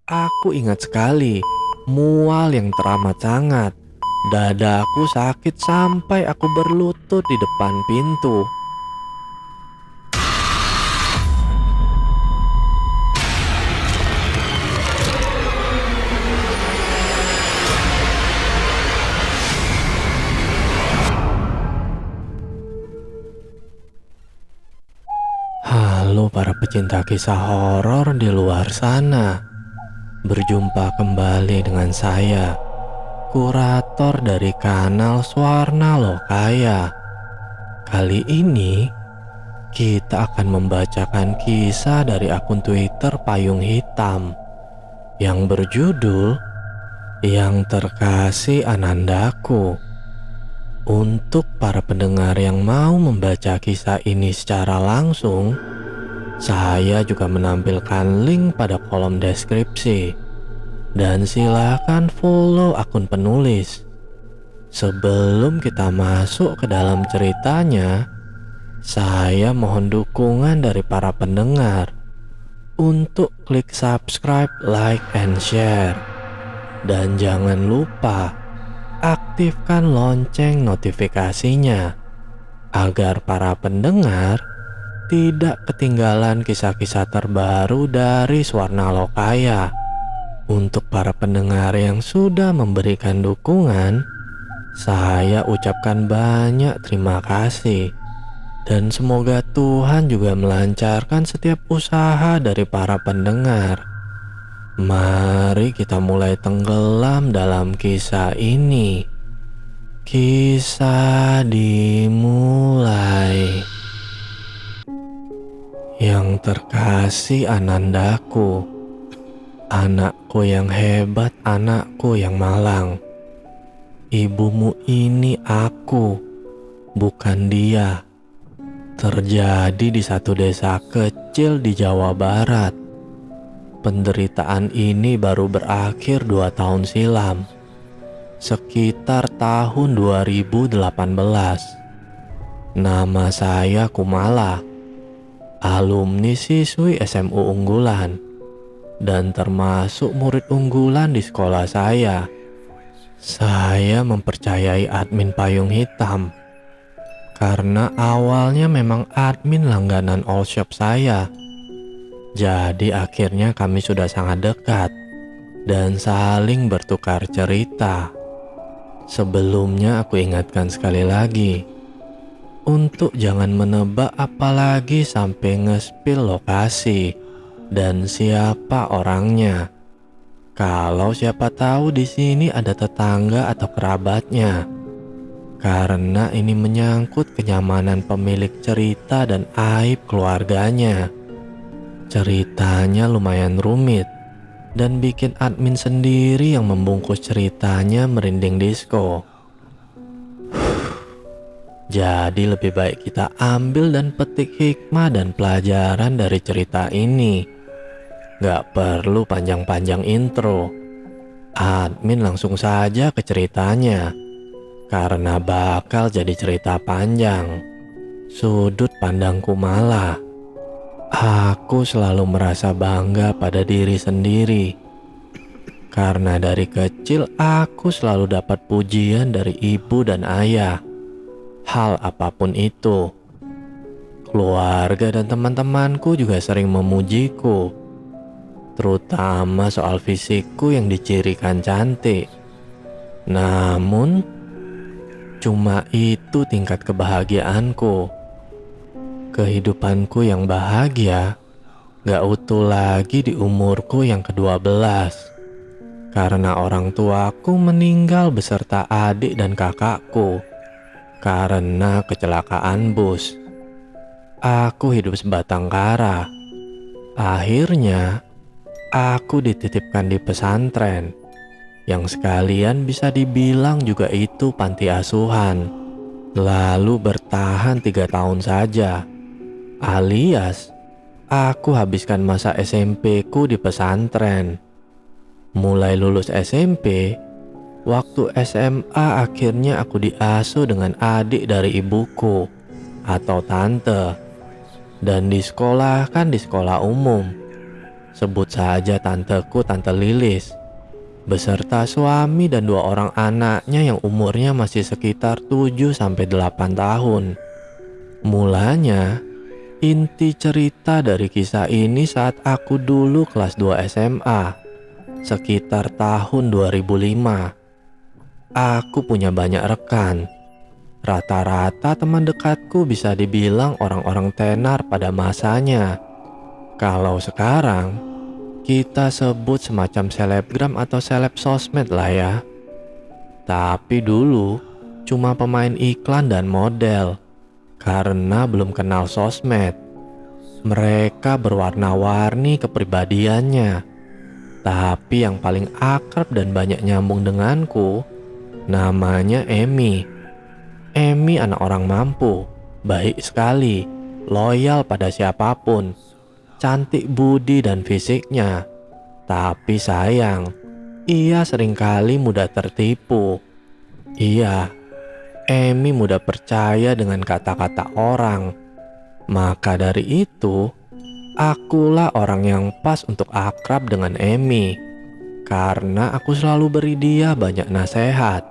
Aku ingat sekali, mual yang teramat sangat. Dadaku sakit sampai aku berlutut di depan pintu. Halo para pecinta kisah horor di luar sana. Berjumpa kembali dengan saya, kurator dari kanal Swarna Lokaya. Kali ini kita akan membacakan kisah dari akun Twitter Payung Hitam yang berjudul Yang Terkasih Anandaku. Untuk para pendengar yang mau membaca kisah ini secara langsung, saya juga menampilkan link pada kolom deskripsi. Dan silakan follow akun penulis. Sebelum kita masuk ke dalam ceritanya, saya mohon dukungan dari para pendengar untuk klik subscribe, like, and share. Dan jangan lupa aktifkan lonceng notifikasinya agar para pendengar tidak ketinggalan kisah-kisah terbaru dari Swarna Lokaya. Untuk para pendengar yang sudah memberikan dukungan, saya ucapkan banyak terima kasih. Dan semoga Tuhan juga melancarkan setiap usaha dari para pendengar. Mari kita mulai tenggelam dalam kisah ini. Kisah dimulai. Yang terkasih Anandaku, anakku yang hebat, anakku yang malang. Ibumu ini aku, bukan dia. Terjadi di satu desa kecil di Jawa Barat. Penderitaan ini baru berakhir 2 tahun silam, sekitar tahun 2018. Nama saya Kumala, alumni siswi SMU unggulan, dan termasuk murid unggulan di sekolah saya. Saya mempercayai admin Payung Hitam, karena awalnya memang admin langganan all shop saya. Jadi akhirnya kami sudah sangat dekat dan saling bertukar cerita. Sebelumnya aku ingatkan sekali lagi untuk jangan menebak apalagi sampai nge-spill lokasi dan siapa orangnya. Kalau siapa tahu di sini ada tetangga atau kerabatnya. Karena ini menyangkut kenyamanan pemilik cerita dan aib keluarganya. Ceritanya lumayan rumit dan bikin admin sendiri yang membungkus ceritanya merinding disco. Jadi lebih baik kita ambil dan petik hikmah dan pelajaran dari cerita ini. Gak perlu panjang-panjang intro. Admin langsung saja ke ceritanya, karena bakal jadi cerita panjang. Sudut pandang Kumala. Aku selalu merasa bangga pada diri sendiri, karena dari kecil aku selalu dapat pujian dari ibu dan ayah. Hal apapun itu, keluarga dan teman-temanku juga sering memujiku, terutama soal fisikku yang dicirikan cantik. Namun, cuma itu tingkat kebahagiaanku. Kehidupanku yang bahagia gak utuh lagi di umurku yang ke-12, karena orang tuaku meninggal beserta adik dan kakakku karena kecelakaan bus. Aku hidup sebatang kara. Akhirnya aku dititipkan di pesantren, yang sekalian bisa dibilang juga itu panti asuhan. Lalu bertahan 3 tahun saja. Alias, aku habiskan masa SMP-ku di pesantren. Mulai lulus SMP, waktu SMA akhirnya aku diasuh dengan adik dari ibuku atau tante. Dan disekolahkan di sekolah umum. Sebut saja tanteku, Tante Lilis, beserta suami dan 2 orang anaknya yang umurnya masih sekitar 7 sampai 8 tahun. Mulanya, inti cerita dari kisah ini saat aku dulu kelas 2 SMA, sekitar tahun 2005. Aku punya banyak rekan. Rata-rata teman dekatku bisa dibilang orang-orang tenar pada masanya. Kalau sekarang, kita sebut semacam selebgram atau seleb sosmed lah ya. Tapi dulu, cuma pemain iklan dan model. Karena belum kenal sosmed, mereka berwarna-warni kepribadiannya. Tapi yang paling akrab dan banyak nyambung denganku, namanya Emi. Emi anak orang mampu, baik sekali, loyal pada siapapun, cantik budi dan fisiknya. Tapi sayang, ia seringkali mudah tertipu. Iya, Emi mudah percaya dengan kata-kata orang. Maka dari itu, akulah orang yang pas untuk akrab dengan Emi. Karena aku selalu beri dia banyak nasihat.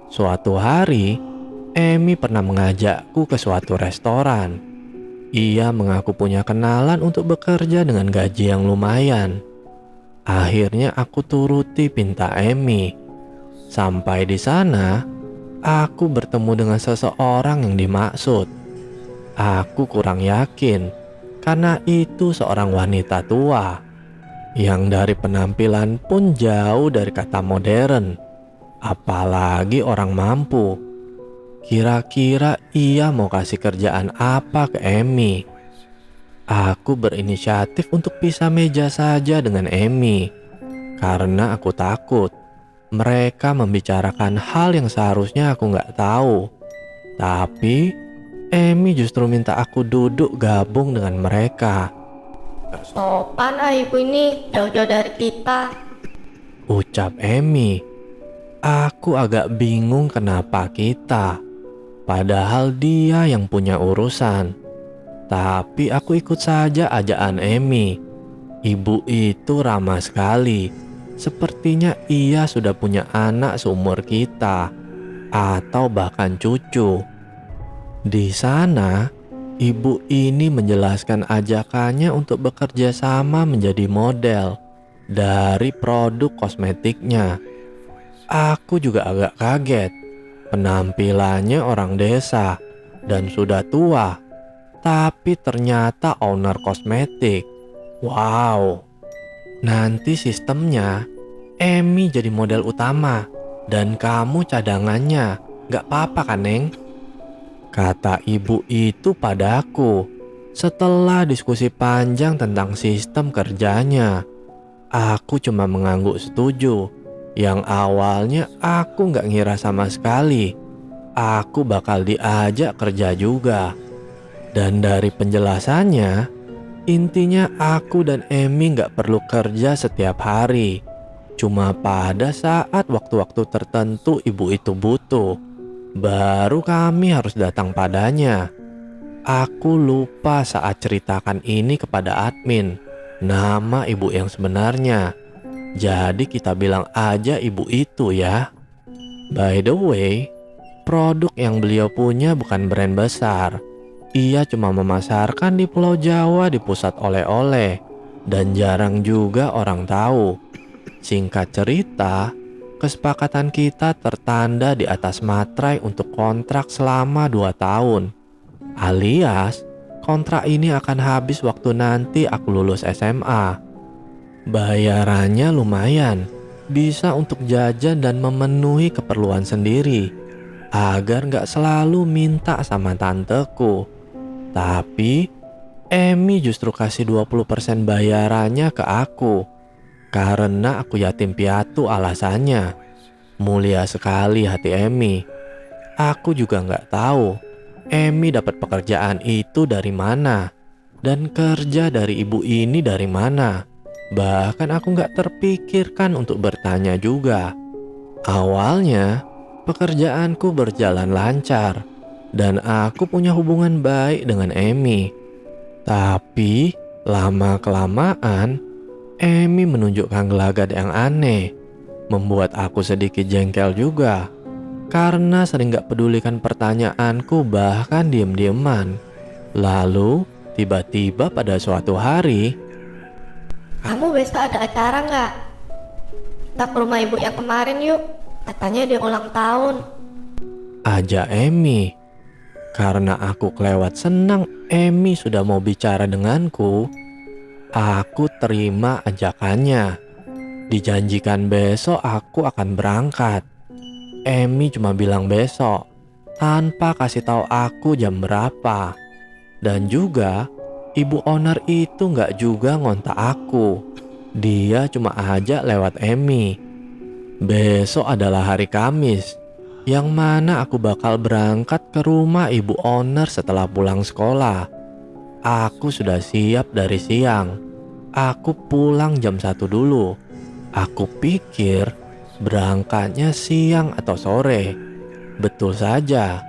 Suatu hari, Emi pernah mengajakku ke suatu restoran. Ia mengaku punya kenalan untuk bekerja dengan gaji yang lumayan. Akhirnya aku turuti pinta Emi. Sampai di sana, aku bertemu dengan seseorang yang dimaksud. Aku kurang yakin karena itu seorang wanita tua yang dari penampilan pun jauh dari kata modern, apalagi orang mampu. Kira-kira ia mau kasih kerjaan apa ke Emi? Aku berinisiatif untuk pisah meja saja dengan Emi karena aku takut mereka membicarakan hal yang seharusnya aku nggak tahu. Tapi Emi justru minta aku duduk gabung dengan mereka. Sopan ibu ini jauh-jauh dari kita. Ucap Emi. Aku agak bingung kenapa kita, padahal dia yang punya urusan. Tapi aku ikut saja ajakan Emi. Ibu itu ramah sekali. Sepertinya ia sudah punya anak seumur kita, atau bahkan cucu. Di sana, ibu ini menjelaskan ajakannya untuk bekerja sama menjadi model dari produk kosmetiknya. Aku juga agak kaget. Penampilannya orang desa dan sudah tua, tapi ternyata owner kosmetik. Wow. Nanti sistemnya, Emi jadi model utama dan kamu cadangannya. Gak apa-apa kan, Neng? Kata ibu itu padaku setelah diskusi panjang tentang sistem kerjanya. Aku cuma mengangguk setuju. Yang awalnya aku gak ngira sama sekali aku bakal diajak kerja juga. Dan dari penjelasannya, intinya aku dan Emi gak perlu kerja setiap hari. Cuma pada saat waktu-waktu tertentu ibu itu butuh, baru kami harus datang padanya. Aku lupa saat ceritakan ini kepada admin nama ibu yang sebenarnya. Jadi kita bilang aja ibu itu ya. By the way, produk yang beliau punya bukan brand besar. Ia cuma memasarkan di Pulau Jawa di pusat oleh-oleh, dan jarang juga orang tahu. Singkat cerita, kesepakatan kita tertanda di atas materai untuk kontrak selama 2 tahun. Alias, kontrak ini akan habis waktu nanti aku lulus SMA. Bayarannya lumayan, bisa untuk jajan dan memenuhi keperluan sendiri, agar gak selalu minta sama tanteku. Tapi Emi justru kasih 20% bayarannya ke aku, karena aku yatim piatu alasannya. Mulia sekali hati Emi. Aku juga gak tahu Emi dapat pekerjaan itu dari mana, dan kerja dari ibu ini dari mana. Bahkan aku gak terpikirkan untuk bertanya juga. Awalnya, pekerjaanku berjalan lancar, dan aku punya hubungan baik dengan Emi. Tapi, lama-kelamaan, Emi menunjukkan gelagat yang aneh, membuat aku sedikit jengkel juga. Karena sering gak pedulikan pertanyaanku, bahkan diem-dieman. Lalu tiba-tiba pada suatu hari, Kamu besok ada acara nggak? Kita ke rumah ibu yang kemarin yuk. Katanya dia ulang tahun. ajak Emi. Karena aku kelewat senang Emi sudah mau bicara denganku, aku terima ajakannya. Dijanjikan besok aku akan berangkat. Emi cuma bilang besok, tanpa kasih tahu aku jam berapa. Dan juga, ibu owner itu nggak juga ngontak aku. Dia cuma ajak lewat Emi. Besok adalah hari Kamis, yang mana aku bakal berangkat ke rumah ibu owner setelah pulang sekolah. Aku sudah siap dari siang. Aku pulang jam 1 dulu. Aku pikir berangkatnya siang atau sore. Betul saja,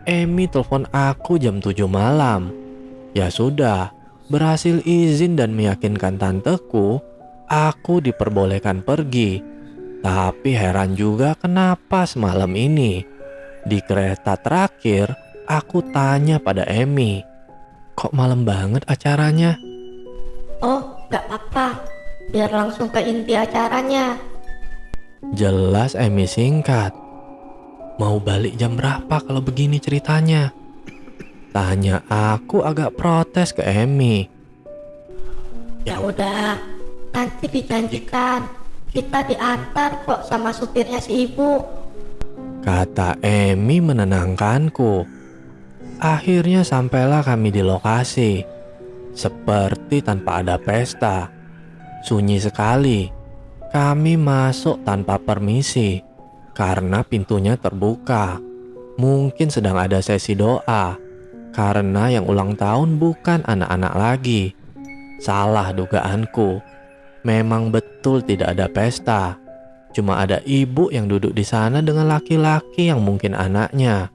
Emi telepon aku jam 7 malam. Ya sudah, berhasil izin dan meyakinkan tanteku, aku diperbolehkan pergi. Tapi heran juga kenapa semalam ini. Di kereta terakhir, aku tanya pada Emi, kok malam banget acaranya? Oh, nggak apa-apa. Biar langsung ke inti acaranya. Jelas Emi singkat. Mau balik jam berapa kalau begini ceritanya? Tanya aku agak protes ke Emi. Ya udah, nanti dijanjikan. Kita diantar kok sama supirnya si ibu. Kata Emi menenangkanku. Akhirnya sampailah kami di lokasi. Seperti tanpa ada pesta. Sunyi sekali. Kami masuk tanpa permisi karena pintunya terbuka. Mungkin sedang ada sesi doa, karena yang ulang tahun bukan anak-anak lagi. Salah dugaanku. Memang betul tidak ada pesta. Cuma ada ibu yang duduk di sana dengan laki-laki yang mungkin anaknya.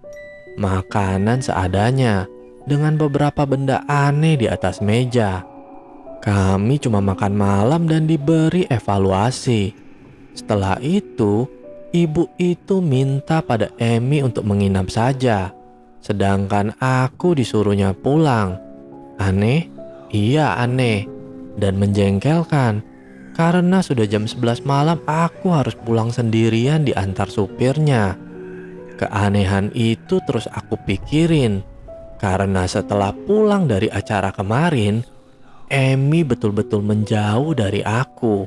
Makanan seadanya, dengan beberapa benda aneh di atas meja. Kami cuma makan malam dan diberi evaluasi. Setelah itu, ibu itu minta pada Emi untuk menginap saja. Sedangkan aku disuruhnya pulang. Aneh? Iya aneh. Dan menjengkelkan. Karena sudah jam 11 malam aku harus pulang sendirian diantar supirnya. Keanehan itu terus aku pikirin. Karena setelah pulang dari acara kemarin, Emi betul-betul menjauh dari aku.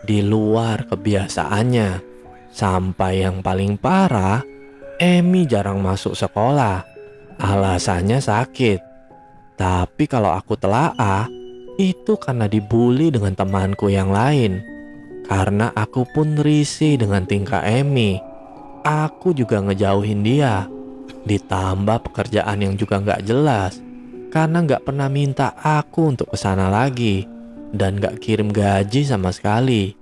Di luar kebiasaannya. Sampai yang paling parah, Emi jarang masuk sekolah. Alasannya sakit. Tapi kalau aku telaah, itu karena dibully dengan temanku yang lain. Karena aku pun risih dengan tingkah Emi. Aku juga ngejauhin dia. Ditambah pekerjaan yang juga gak jelas. Karena gak pernah minta aku untuk kesana lagi. Dan gak kirim gaji sama sekali.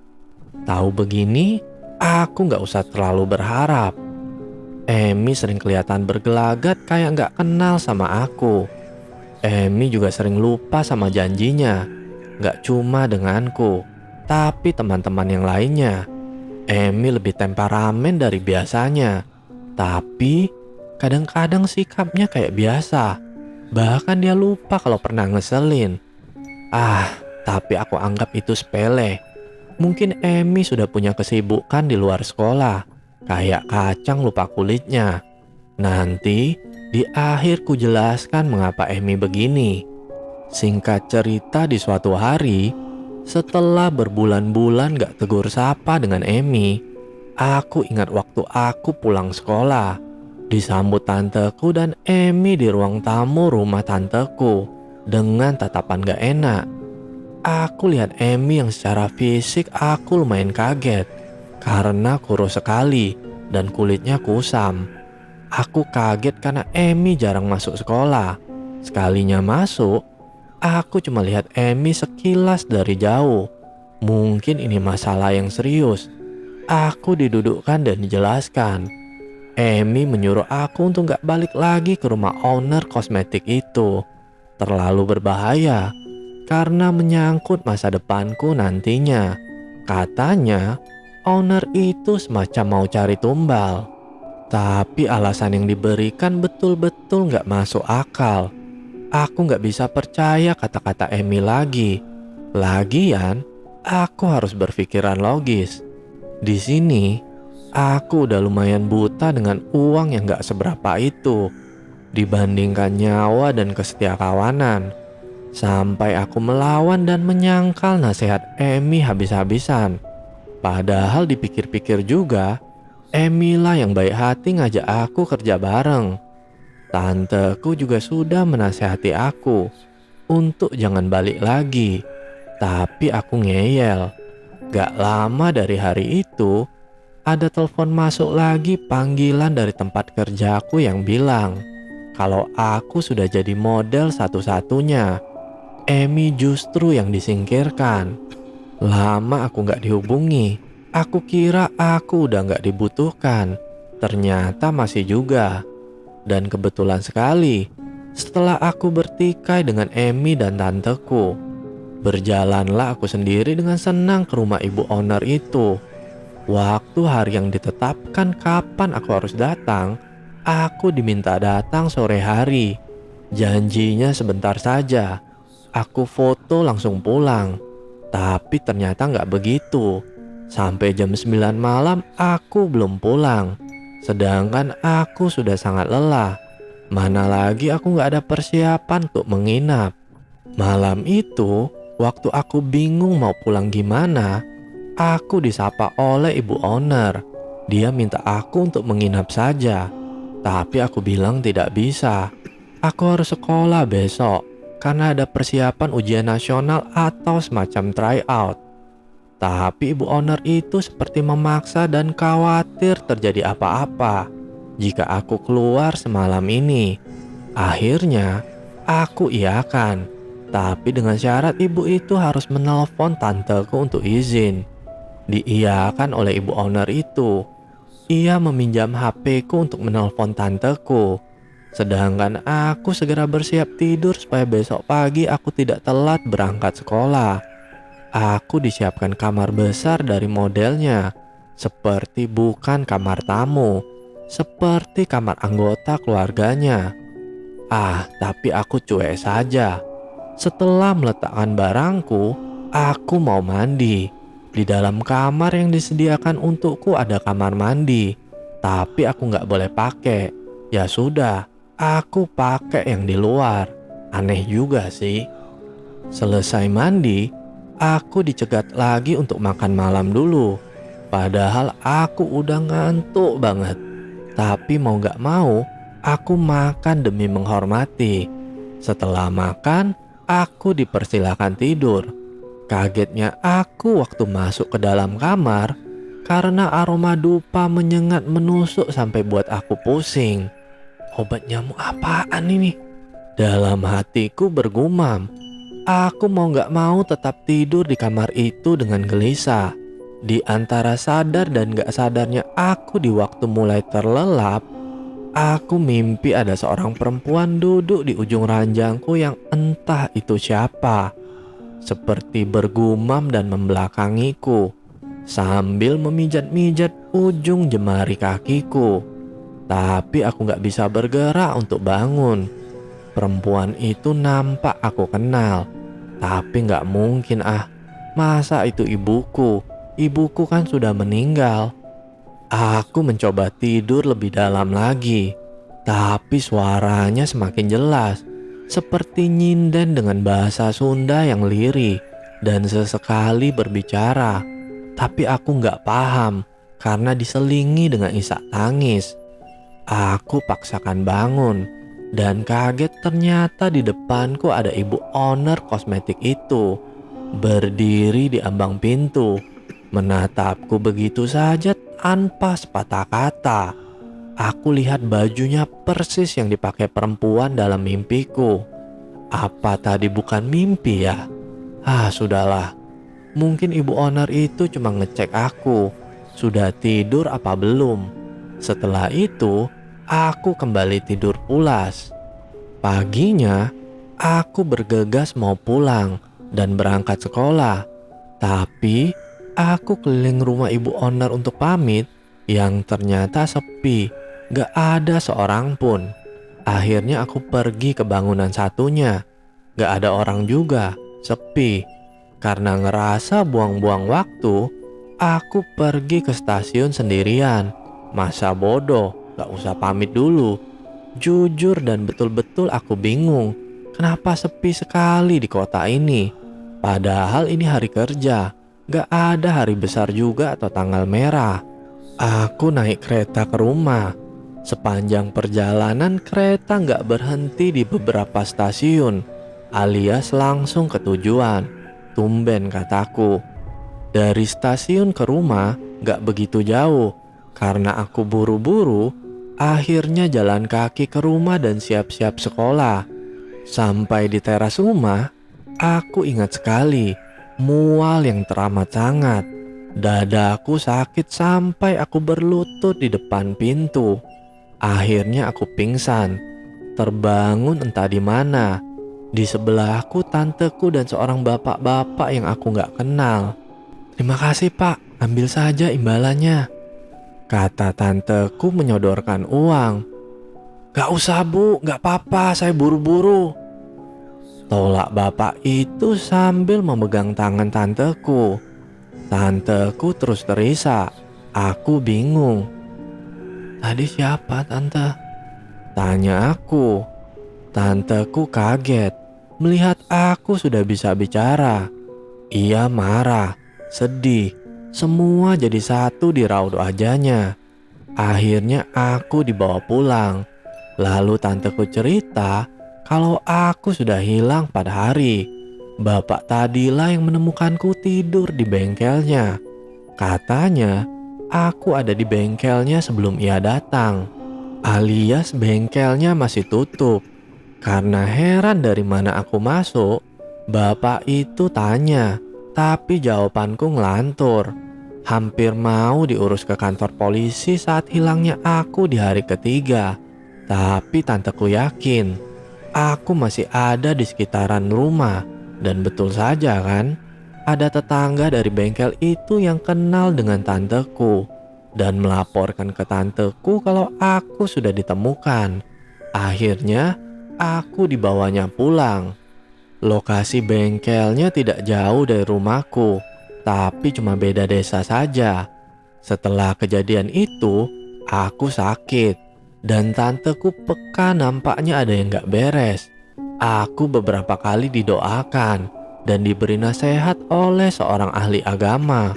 Tahu begini, aku gak usah terlalu berharap. Emi sering kelihatan bergelagat kayak gak kenal sama aku. Emi juga sering lupa sama janjinya. Gak cuma denganku, tapi teman-teman yang lainnya. Emi lebih temperamen dari biasanya. Tapi kadang-kadang sikapnya kayak biasa. Bahkan dia lupa kalau pernah ngeselin. Tapi aku anggap itu sepele. Mungkin Emi sudah punya kesibukan di luar sekolah. Kayak kacang lupa kulitnya. Nanti di akhir ku jelaskan mengapa Emi begini. Singkat cerita, di suatu hari, setelah berbulan-bulan gak tegur sapa dengan Emi, aku ingat waktu aku pulang sekolah. Disambut tanteku dan Emi di ruang tamu rumah tanteku dengan tatapan gak enak. Aku lihat Emi yang secara fisik aku lumayan kaget karena kurus sekali dan kulitnya kusam. Aku kaget karena Emi jarang masuk sekolah. Sekalinya masuk, aku cuma lihat Emi sekilas dari jauh. Mungkin ini masalah yang serius. Aku didudukkan dan dijelaskan. Emi menyuruh aku untuk gak balik lagi ke rumah owner kosmetik itu. Terlalu berbahaya. karena menyangkut masa depanku nantinya. Katanya, owner itu semacam mau cari tumbal. Tapi alasan yang diberikan betul-betul gak masuk akal. Aku gak bisa percaya kata-kata Emi lagi. Lagian, aku harus berpikiran logis. Di sini, aku udah lumayan buta dengan uang yang gak seberapa itu dibandingkan nyawa dan kesetiakawanan. Sampai aku melawan dan menyangkal nasihat Emi habis-habisan. Padahal dipikir-pikir juga, Emi lah yang baik hati ngajak aku kerja bareng. Tanteku juga sudah menasihati aku untuk jangan balik lagi. Tapi aku ngeyel. Gak lama dari hari itu, ada telepon masuk lagi panggilan dari tempat kerjaku yang bilang kalau aku sudah jadi model satu-satunya. Emi justru yang disingkirkan. Lama aku gak dihubungi. Aku kira aku udah gak dibutuhkan. Ternyata masih juga. Dan kebetulan sekali, setelah aku bertikai dengan Emi dan tanteku, berjalanlah aku sendiri dengan senang ke rumah ibu owner itu. Waktu hari yang ditetapkan kapan aku harus datang, aku diminta datang sore hari. Janjinya sebentar saja. Aku foto langsung pulang. Tapi ternyata nggak begitu. Sampai jam 9 malam aku belum pulang. Sedangkan aku sudah sangat lelah. Mana lagi aku nggak ada persiapan untuk menginap. Malam itu, waktu aku bingung mau pulang gimana, aku disapa oleh ibu owner. Dia minta aku untuk menginap saja. Tapi aku bilang tidak bisa. Aku harus sekolah besok karena ada persiapan ujian nasional atau semacam tryout. Tapi ibu owner itu seperti memaksa dan khawatir terjadi apa-apa jika aku keluar semalam ini. Akhirnya aku iakan, tapi dengan syarat ibu itu harus menelpon tanteku untuk izin. Diiyakan oleh ibu owner itu. Ia meminjam HP-ku untuk menelpon tanteku. Sedangkan aku segera bersiap tidur supaya besok pagi aku tidak telat berangkat sekolah. Aku disiapkan kamar besar dari modelnya, seperti bukan kamar tamu, seperti kamar anggota keluarganya. Tapi aku cuek saja. Setelah meletakkan barangku, aku mau mandi. Di dalam kamar yang disediakan untukku ada kamar mandi, tapi aku nggak boleh pakai. Ya sudah, aku pakai yang di luar. Aneh juga sih. Selesai mandi, aku dicegat lagi untuk makan malam dulu. Padahal aku udah ngantuk banget. Tapi mau gak mau, aku makan demi menghormati. Setelah makan, aku dipersilakan tidur. Kagetnya aku waktu masuk ke dalam kamar karena aroma dupa menyengat menusuk sampai buat aku pusing. Obat nyamuk apaan ini? Dalam hatiku bergumam. Aku mau gak mau tetap tidur di kamar itu dengan gelisah. Di antara sadar dan gak sadarnya aku di waktu mulai terlelap, aku mimpi ada seorang perempuan duduk di ujung ranjangku yang entah itu siapa. Seperti bergumam dan membelakangiku, sambil memijat-mijat ujung jemari kakiku. Tapi aku gak bisa bergerak untuk bangun. Perempuan itu nampak aku kenal. Tapi gak mungkin masa itu ibuku? Ibuku kan sudah meninggal. Aku mencoba tidur lebih dalam lagi. Tapi suaranya semakin jelas. Seperti nyinden dengan bahasa Sunda yang lirih. Dan sesekali berbicara. Tapi aku gak paham. Karena diselingi dengan isak tangis. Aku paksakan bangun. Dan kaget ternyata di depanku ada ibu owner kosmetik itu. Berdiri di ambang pintu. Menatapku begitu saja tanpa sepatah kata. Aku lihat bajunya persis yang dipakai perempuan dalam mimpiku. Apa tadi bukan mimpi ya? Sudahlah. Mungkin ibu owner itu cuma ngecek aku. Sudah tidur apa belum? Setelah itu, aku kembali tidur pulas. Paginya, aku bergegas mau pulang. dan berangkat sekolah. Tapi aku keliling rumah ibu owner untuk pamit yang ternyata sepi, gak ada seorang pun. Akhirnya aku pergi ke bangunan satunya, gak ada orang juga, sepi. Karena ngerasa buang-buang waktu, aku pergi ke stasiun sendirian. Masa bodoh, gak usah pamit dulu. Jujur dan betul-betul aku bingung, kenapa sepi sekali di kota ini. Padahal ini hari kerja, gak ada hari besar juga atau tanggal merah. Aku naik kereta ke rumah. Sepanjang perjalanan kereta gak berhenti di beberapa stasiun, alias langsung ke tujuan. Tumben kataku. Dari stasiun ke rumah gak begitu jauh. Karena aku buru-buru, akhirnya jalan kaki ke rumah dan siap-siap sekolah. Sampai di teras rumah, aku ingat sekali mual yang teramat sangat. Dadaku sakit sampai aku berlutut di depan pintu. Akhirnya aku pingsan. Terbangun entah di mana. Di sebelahku tanteku dan seorang bapak-bapak yang aku gak kenal. "Terima kasih pak, ambil saja imbalannya," kata tanteku menyodorkan uang. "Gak usah bu, gak apa-apa, saya buru-buru," tolak bapak itu sambil memegang tangan tanteku. Tanteku terus terisak. Aku bingung. "Tadi siapa tante?" tanya aku. Tanteku kaget melihat aku sudah bisa bicara. Ia marah, sedih, semua jadi satu di raut wajahnya. Akhirnya aku dibawa pulang. Lalu tanteku cerita kalau aku sudah hilang pada hari. Bapak tadilah yang menemukanku tidur di bengkelnya. Katanya aku ada di bengkelnya sebelum ia datang, alias bengkelnya masih tutup. Karena heran dari mana aku masuk, bapak itu tanya, tapi jawabanku ngelantur. Hampir mau diurus ke kantor polisi saat hilangnya aku di hari ketiga. Tapi tanteku yakin aku masih ada di sekitaran rumah. Dan betul saja kan, ada tetangga dari bengkel itu yang kenal dengan tanteku dan melaporkan ke tanteku kalau aku sudah ditemukan. Akhirnya aku dibawanya pulang. Lokasi bengkelnya tidak jauh dari rumahku, tapi cuma beda desa saja. Setelah kejadian itu, aku sakit dan tanteku peka nampaknya ada yang gak beres. Aku beberapa kali didoakan dan diberi nasihat oleh seorang ahli agama.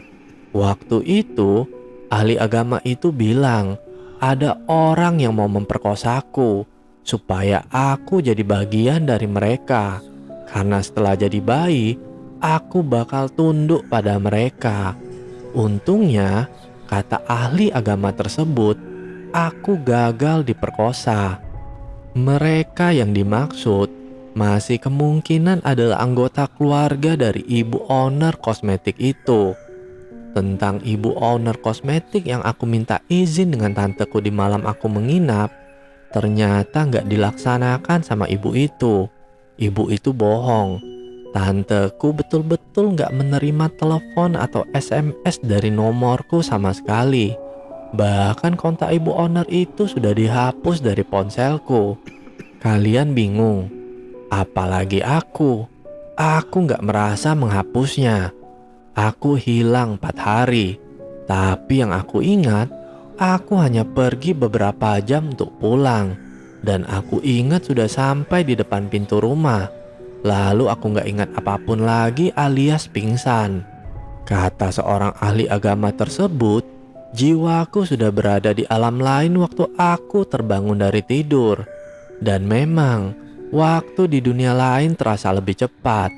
Waktu itu, ahli agama itu bilang ada orang yang mau memperkosaku supaya aku jadi bagian dari mereka. Karena setelah jadi bayi, aku bakal tunduk pada mereka. Untungnya, kata ahli agama tersebut, aku gagal diperkosa. Mereka yang dimaksud masih kemungkinan adalah anggota keluarga dari ibu owner kosmetik itu. Tentang ibu owner kosmetik yang aku minta izin dengan tanteku di malam aku menginap, ternyata gak dilaksanakan sama ibu itu. Ibu itu bohong. Tanteku betul-betul gak menerima telepon atau SMS dari nomorku sama sekali. Bahkan kontak ibu owner itu sudah dihapus dari ponselku. Kalian bingung? Apalagi aku gak merasa menghapusnya. Aku hilang 4 hari. Tapi yang aku ingat, aku hanya pergi beberapa jam untuk pulang. Dan aku ingat sudah sampai di depan pintu rumah. Lalu aku gak ingat apapun lagi alias pingsan. Kata seorang ahli agama tersebut, jiwaku sudah berada di alam lain waktu aku terbangun dari tidur. Dan memang waktu di dunia lain terasa lebih cepat.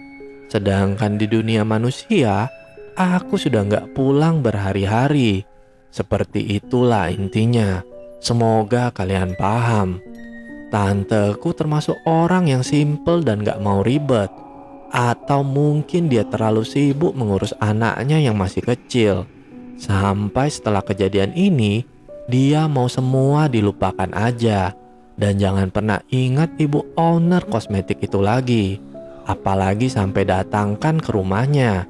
Sedangkan di dunia manusia, aku sudah gak pulang berhari-hari. Seperti itulah intinya. Semoga kalian paham. Tanteku termasuk orang yang simpel dan gak mau ribet. Atau mungkin dia terlalu sibuk mengurus anaknya yang masih kecil. Sampai setelah kejadian ini, dia mau semua dilupakan aja. Dan jangan pernah ingat ibu owner kosmetik itu lagi. apalagi sampai datangkan ke rumahnya.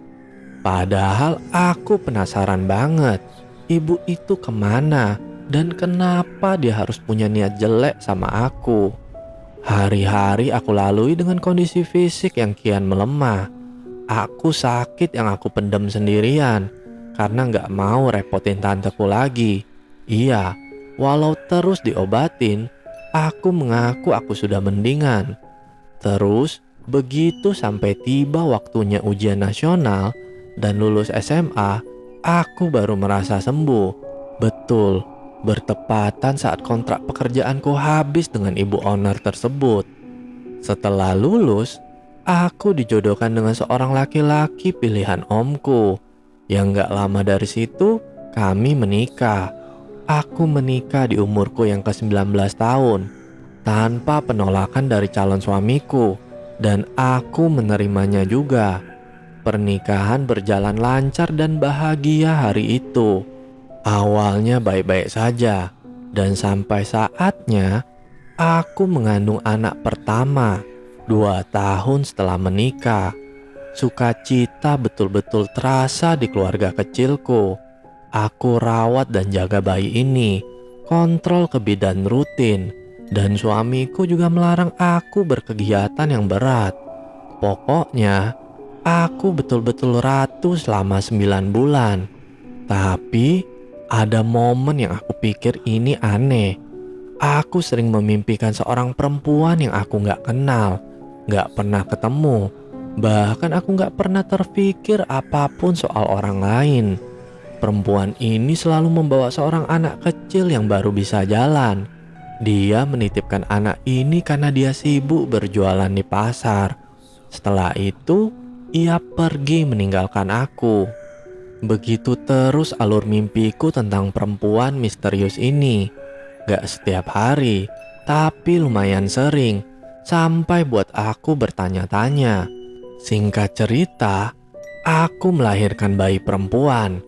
Padahal aku penasaran banget, ibu itu kemana dan kenapa dia harus punya niat jelek sama aku. Hari-hari aku lalui dengan kondisi fisik yang kian melemah. Aku sakit yang aku pendam sendirian karena gak mau repotin tanteku lagi. Iya, walau terus diobatin, aku mengaku aku sudah mendingan. Terus, begitu sampai tiba waktunya ujian nasional dan lulus SMA, aku baru merasa sembuh. Betul, bertepatan saat kontrak pekerjaanku habis dengan ibu owner tersebut. Setelah lulus, aku dijodohkan dengan seorang laki-laki pilihan omku. Yang gak lama dari situ, kami menikah. Aku menikah di umurku yang ke-19 tahun, tanpa penolakan dari calon suamiku, dan aku menerimanya juga. Pernikahan berjalan lancar dan bahagia hari itu. Awalnya baik-baik saja, dan sampai saatnya aku mengandung anak pertama 2 tahun setelah menikah. Sukacita betul-betul terasa di keluarga kecilku. Aku rawat dan jaga bayi ini, kontrol kebidan rutin, dan suamiku juga melarang aku berkegiatan yang berat. Pokoknya, aku betul-betul ratu selama 9 bulan. Tapi, ada momen yang aku pikir ini aneh. Aku sering memimpikan seorang perempuan yang aku gak kenal, gak pernah ketemu. Bahkan aku gak pernah terpikir apapun soal orang lain. Perempuan ini selalu membawa seorang anak kecil yang baru bisa jalan. Dia menitipkan anak ini karena dia sibuk berjualan di pasar. Setelah itu, ia pergi meninggalkan aku. Begitu terus alur mimpiku tentang perempuan misterius ini. Gak setiap hari, tapi lumayan sering, sampai buat aku bertanya-tanya. Singkat cerita, aku melahirkan bayi perempuan.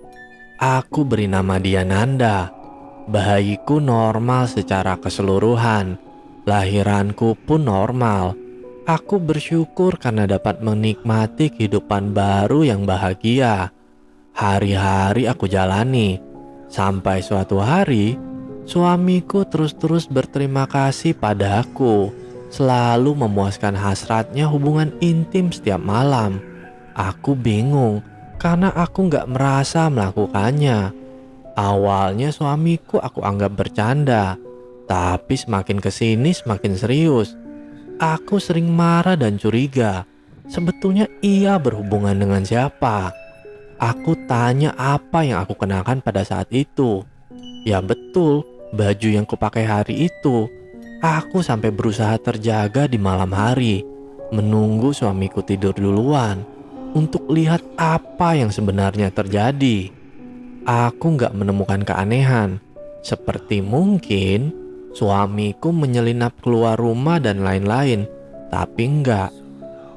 Aku beri nama dia Nanda. Bayiku normal secara keseluruhan. Lahiranku pun normal. Aku bersyukur karena dapat menikmati kehidupan baru yang bahagia. Hari-hari aku jalani. Sampai suatu hari, suamiku terus-terus berterima kasih padaku. Selalu memuaskan hasratnya hubungan intim setiap malam. Aku bingung karena aku gak merasa melakukannya. Awalnya suamiku aku anggap bercanda, tapi semakin kesini semakin serius. Aku sering marah dan curiga. Sebetulnya ia berhubungan dengan siapa? Aku tanya apa yang aku kenakan pada saat itu. Ya betul, baju yang kupakai hari itu. Aku sampai berusaha terjaga di malam hari, menunggu suamiku tidur duluan untuk lihat apa yang sebenarnya terjadi. Aku gak menemukan keanehan. Seperti mungkin suamiku menyelinap keluar rumah dan lain-lain. Tapi enggak.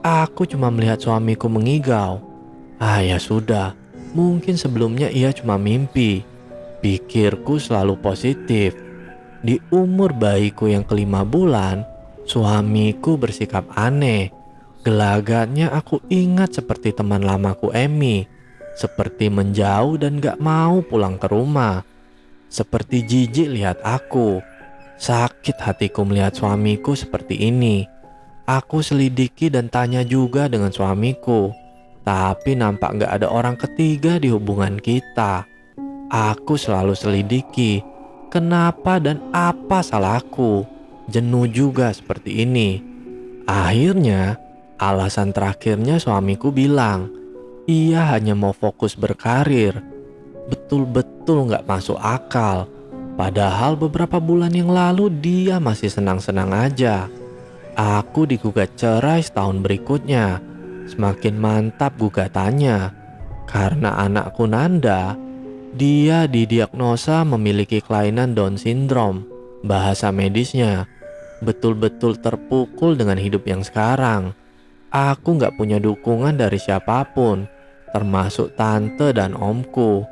Aku cuma melihat suamiku mengigau. Ya sudah, mungkin sebelumnya ia cuma mimpi. Pikirku selalu positif. Di umur bayiku yang ke-5 bulan, suamiku bersikap aneh. Gelagatnya aku ingat seperti teman lamaku Emmy. Seperti menjauh dan gak mau pulang ke rumah. Seperti jijik lihat aku. Sakit hatiku melihat suamiku seperti ini. Aku selidiki dan tanya juga dengan suamiku. Tapi nampak gak ada orang ketiga di hubungan kita. Aku selalu selidiki. Kenapa dan apa salahku? Jenuh juga seperti ini. Akhirnya, alasan terakhirnya suamiku bilang, ia hanya mau fokus berkarir. Betul-betul gak masuk akal. Padahal beberapa bulan yang lalu dia masih senang-senang aja. Aku digugat cerai setahun berikutnya. Semakin mantap gugatannya. Karena anakku Nanda, dia didiagnosa memiliki kelainan Down syndrome. Bahasa medisnya, betul-betul terpukul dengan hidup yang sekarang. Aku gak punya dukungan dari siapapun, termasuk tante dan omku.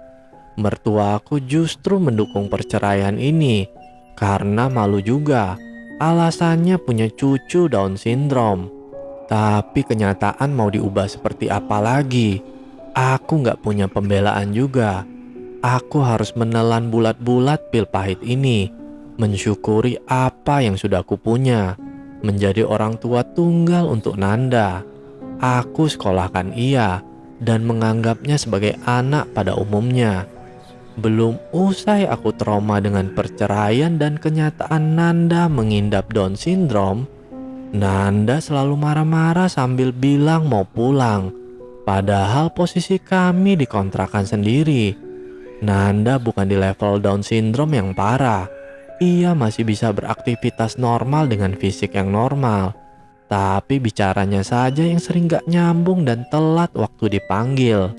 Mertuaku justru mendukung perceraian ini karena malu juga. Alasannya punya cucu Down syndrome. Tapi kenyataan mau diubah seperti apa lagi? Aku nggak punya pembelaan juga. Aku harus menelan bulat-bulat pil pahit ini, mensyukuri apa yang sudah aku punya, menjadi orang tua tunggal untuk Nanda. Aku sekolahkan ia dan menganggapnya sebagai anak pada umumnya. Belum usai aku trauma dengan perceraian dan kenyataan Nanda mengidap Down syndrome, Nanda selalu marah-marah sambil bilang mau pulang. Padahal posisi kami di kontrakan sendiri. Nanda bukan di level Down syndrome yang parah. Ia masih bisa beraktivitas normal dengan fisik yang normal. Tapi bicaranya saja yang sering gak nyambung dan telat waktu dipanggil.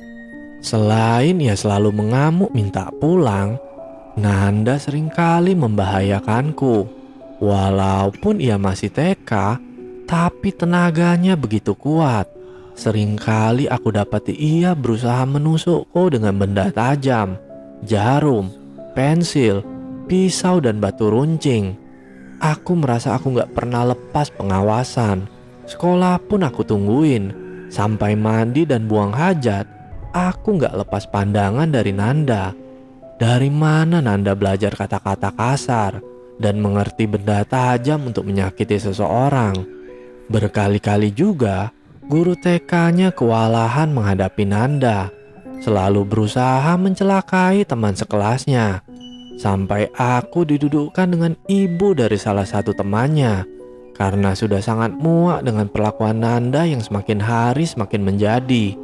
Selain ia selalu mengamuk minta pulang, Nanda seringkali membahayakanku. Walaupun ia masih TK, tapi tenaganya begitu kuat. Seringkali aku dapati ia berusaha menusukku dengan benda tajam, jarum, pensil, pisau dan batu runcing. Aku merasa aku gak pernah lepas pengawasan. Sekolah pun aku tungguin. Sampai mandi dan buang hajat, aku gak lepas pandangan dari Nanda. Dari mana Nanda belajar kata-kata kasar dan mengerti benda tajam untuk menyakiti seseorang? Berkali-kali juga guru TK-nya kewalahan menghadapi Nanda, selalu berusaha mencelakai teman sekelasnya. Sampai aku didudukkan dengan ibu dari salah satu temannya karena sudah sangat muak dengan perlakuan Nanda yang semakin hari semakin menjadi.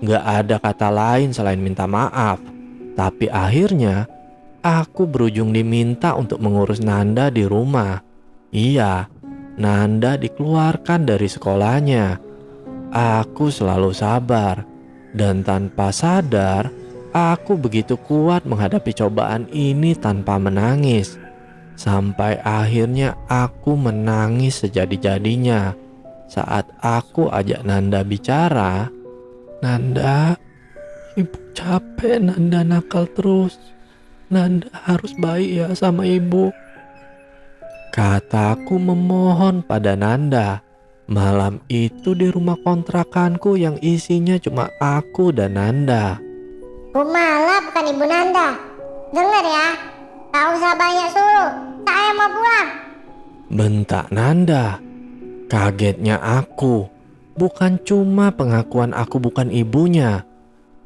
Gak ada kata lain selain minta maaf. Tapi akhirnya aku berujung diminta untuk mengurus Nanda di rumah. Iya, Nanda dikeluarkan dari sekolahnya. Aku selalu sabar, dan tanpa sadar, aku begitu kuat menghadapi cobaan ini tanpa menangis. Sampai akhirnya aku menangis sejadi-jadinya saat aku ajak Nanda bicara. Nanda, ibu capek Nanda nakal terus. Nanda harus baik ya sama ibu. Kataku memohon pada Nanda. Malam itu di rumah kontrakanku yang isinya cuma aku dan Nanda. Bu Mala bukan Ibu Nanda. Dengar ya, gak usah banyak suruh. Saya mau pulang. Bentak Nanda. Kagetnya aku. Bukan cuma pengakuan aku bukan ibunya,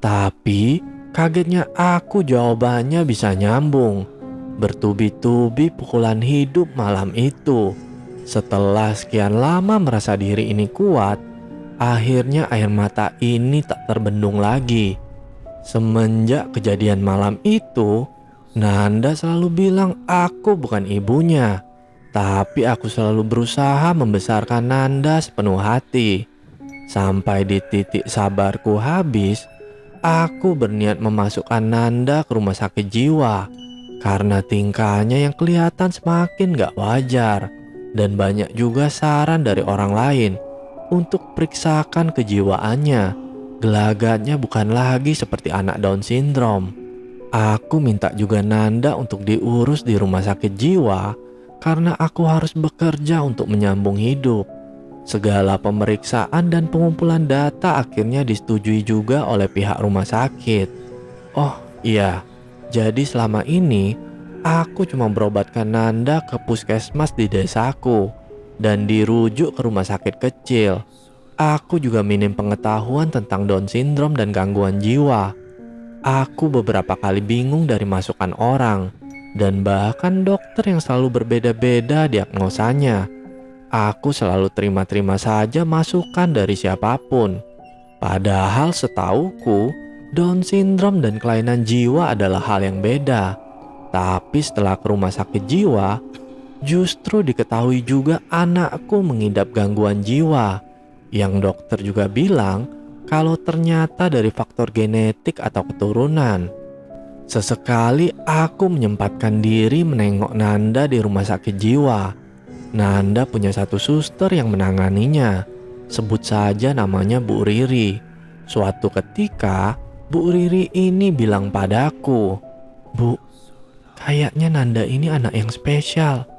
tapi kagetnya aku jawabannya bisa nyambung. Bertubi-tubi pukulan hidup malam itu. Setelah sekian lama merasa diri ini kuat, akhirnya air mata ini tak terbendung lagi. Semenjak kejadian malam itu, Nanda selalu bilang aku bukan ibunya. Tapi aku selalu berusaha membesarkan Nanda sepenuh hati. Sampai di titik sabarku habis, aku berniat memasukkan Nanda ke rumah sakit jiwa karena tingkahnya yang kelihatan semakin gak wajar. Dan banyak juga saran dari orang lain untuk periksakan kejiwaannya. Gelagatnya bukan lagi seperti anak Down syndrome. Aku minta juga Nanda untuk diurus di rumah sakit jiwa karena aku harus bekerja untuk menyambung hidup. Segala pemeriksaan dan pengumpulan data akhirnya disetujui juga oleh pihak rumah sakit. Oh iya, jadi selama ini aku cuma berobatkan Nanda ke puskesmas di desaku dan dirujuk ke rumah sakit kecil. Aku juga minim pengetahuan tentang Down syndrome dan gangguan jiwa. Aku beberapa kali bingung dari masukan orang dan bahkan dokter yang selalu berbeda-beda diagnosanya. Aku selalu terima-terima saja masukan dari siapapun. Padahal setauku, Down syndrome dan kelainan jiwa adalah hal yang beda. Tapi setelah ke rumah sakit jiwa, justru diketahui juga anakku mengidap gangguan jiwa. Yang dokter juga bilang kalau ternyata dari faktor genetik atau keturunan. Sesekali aku menyempatkan diri menengok Nanda di rumah sakit jiwa. Nanda punya satu suster yang menanganinya. Sebut saja namanya Bu Riri. Suatu ketika, Bu Riri ini bilang padaku, "Bu, kayaknya Nanda ini anak yang spesial,"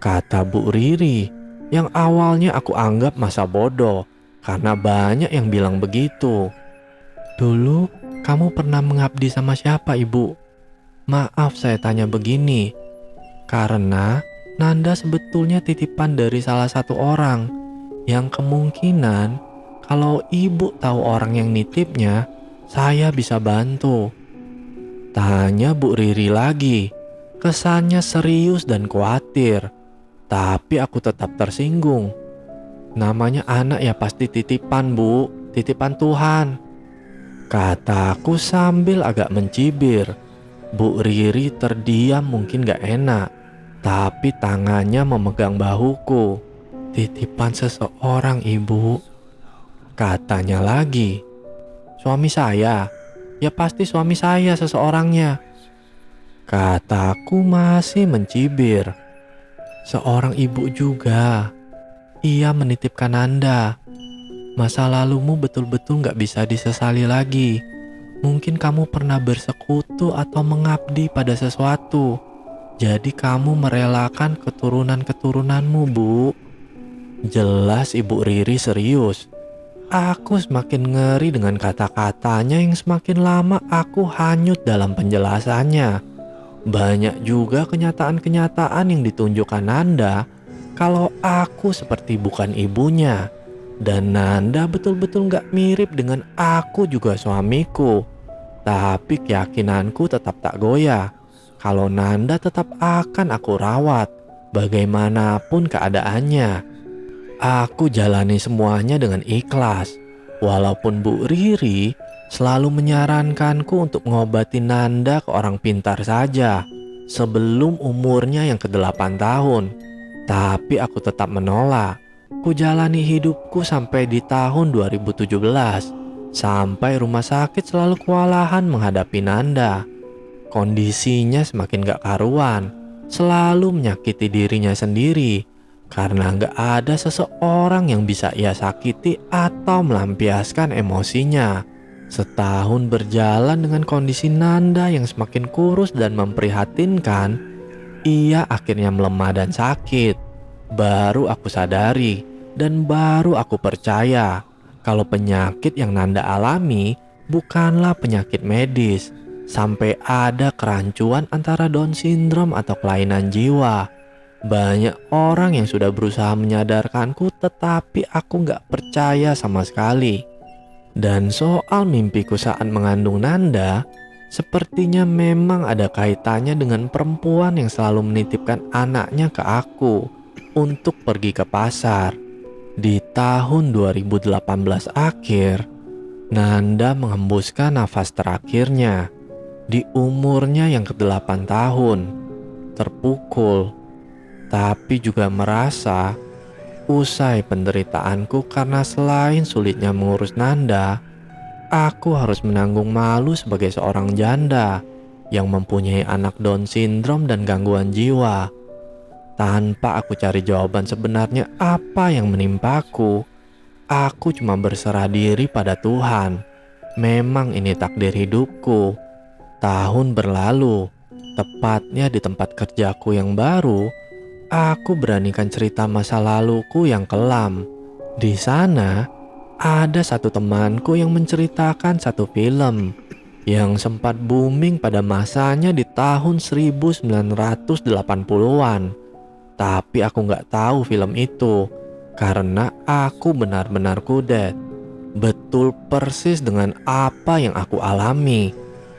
kata Bu Riri. yang awalnya aku anggap masa bodoh karena banyak yang bilang begitu. Dulu kamu pernah mengabdi sama siapa, Ibu? Maaf saya tanya begini, karena Nanda sebetulnya titipan dari salah satu orang yang kemungkinan kalau Ibu tahu orang yang nitipnya, saya bisa bantu. Tanya Bu Riri lagi. Kesannya serius dan khawatir. Tapi aku tetap tersinggung. Namanya anak ya pasti titipan, Bu. Titipan Tuhan. Kataku sambil agak mencibir. Bu Riri terdiam mungkin gak enak. Tapi tangannya memegang bahuku. Titipan seseorang, Ibu. Katanya lagi. Suami saya. Ya pasti suami saya seseorangnya. Kataku masih mencibir. Seorang ibu juga. Ia menitipkan Nanda. Masa lalumu betul-betul gak bisa disesali lagi. Mungkin kamu pernah bersekutu atau mengabdi pada sesuatu. Jadi kamu merelakan keturunan-keturunanmu, Bu. Jelas Ibu Riri serius. Aku semakin ngeri dengan kata-katanya yang semakin lama aku hanyut dalam penjelasannya. Banyak juga kenyataan-kenyataan yang ditunjukkan Nanda kalau aku seperti bukan ibunya. Dan Nanda betul-betul gak mirip dengan aku juga suamiku. Tapi keyakinanku tetap tak goyah. Kalau Nanda tetap akan aku rawat, bagaimanapun keadaannya. Aku jalani semuanya dengan ikhlas. Walaupun Bu Riri selalu menyarankanku untuk mengobati Nanda ke orang pintar saja sebelum umurnya yang ke-8 tahun. Tapi aku tetap menolak. Ku jalani hidupku sampai di tahun 2017. Sampai rumah sakit selalu kewalahan menghadapi Nanda. Kondisinya semakin gak karuan. Selalu menyakiti dirinya sendiri. Karena gak ada seseorang yang bisa ia sakiti atau melampiaskan emosinya. Setahun berjalan dengan kondisi Nanda yang semakin kurus dan memprihatinkan, ia akhirnya melemah dan sakit. Baru aku sadari dan baru aku percaya kalau penyakit yang Nanda alami bukanlah penyakit medis. Sampai ada kerancuan antara Down syndrome atau kelainan jiwa. Banyak orang yang sudah berusaha menyadarkanku, tetapi aku gak percaya sama sekali. Dan soal mimpiku saat mengandung Nanda, sepertinya memang ada kaitannya dengan perempuan yang selalu menitipkan anaknya ke aku untuk pergi ke pasar. Di tahun 2018 akhir, Nanda menghembuskan nafas terakhirnya di umurnya yang ke-8 tahun. Terpukul, tapi juga merasa usai penderitaanku karena selain sulitnya mengurus Nanda, aku harus menanggung malu sebagai seorang janda yang mempunyai anak Down syndrome dan gangguan jiwa. Tanpa aku cari jawaban sebenarnya apa yang menimpaku, aku cuma berserah diri pada Tuhan. Memang ini takdir hidupku. Tahun berlalu, tepatnya di tempat kerjaku yang baru, aku beranikan cerita masa laluku yang kelam. Di sana, ada satu temanku yang menceritakan satu film yang sempat booming pada masanya di tahun 1980-an. Tapi aku gak tahu film itu karena aku benar-benar kudet. Betul persis dengan apa yang aku alami.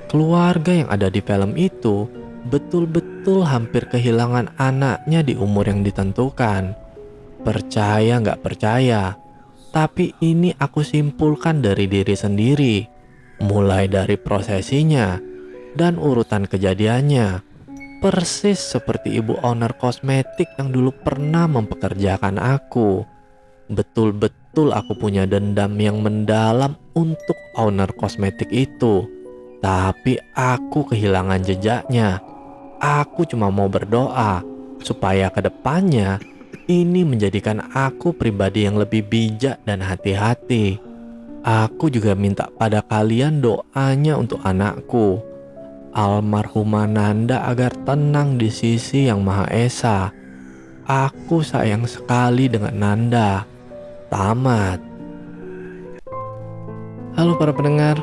Keluarga yang ada di film itu betul-betul hampir kehilangan anaknya di umur yang ditentukan. Percaya gak percaya, tapi ini aku simpulkan dari diri sendiri. Mulai dari prosesinya dan urutan kejadiannya. Persis seperti ibu owner kosmetik yang dulu pernah mempekerjakan aku. Betul-betul aku punya dendam yang mendalam untuk owner kosmetik itu. Tapi aku kehilangan jejaknya. Aku cuma mau berdoa supaya kedepannya ini menjadikan aku pribadi yang lebih bijak dan hati-hati. Aku juga minta pada kalian doanya untuk anakku, almarhumah Nanda, agar tenang di sisi Yang Maha Esa. Aku sayang sekali dengan Nanda. Tamat. Halo para pendengar.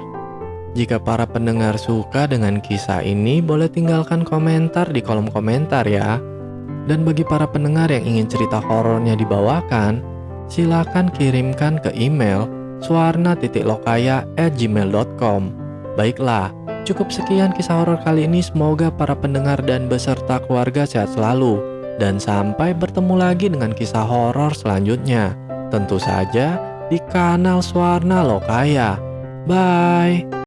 Jika para pendengar suka dengan kisah ini, boleh tinggalkan komentar di kolom komentar ya. Dan bagi para pendengar yang ingin cerita horornya dibawakan, silakan kirimkan ke email suwarna.lokaya@gmail.com. Baiklah, cukup sekian kisah horor kali ini. Semoga para pendengar dan beserta keluarga sehat selalu. Dan sampai bertemu lagi dengan kisah horor selanjutnya. Tentu saja di kanal Suwarna Lokaya. Bye.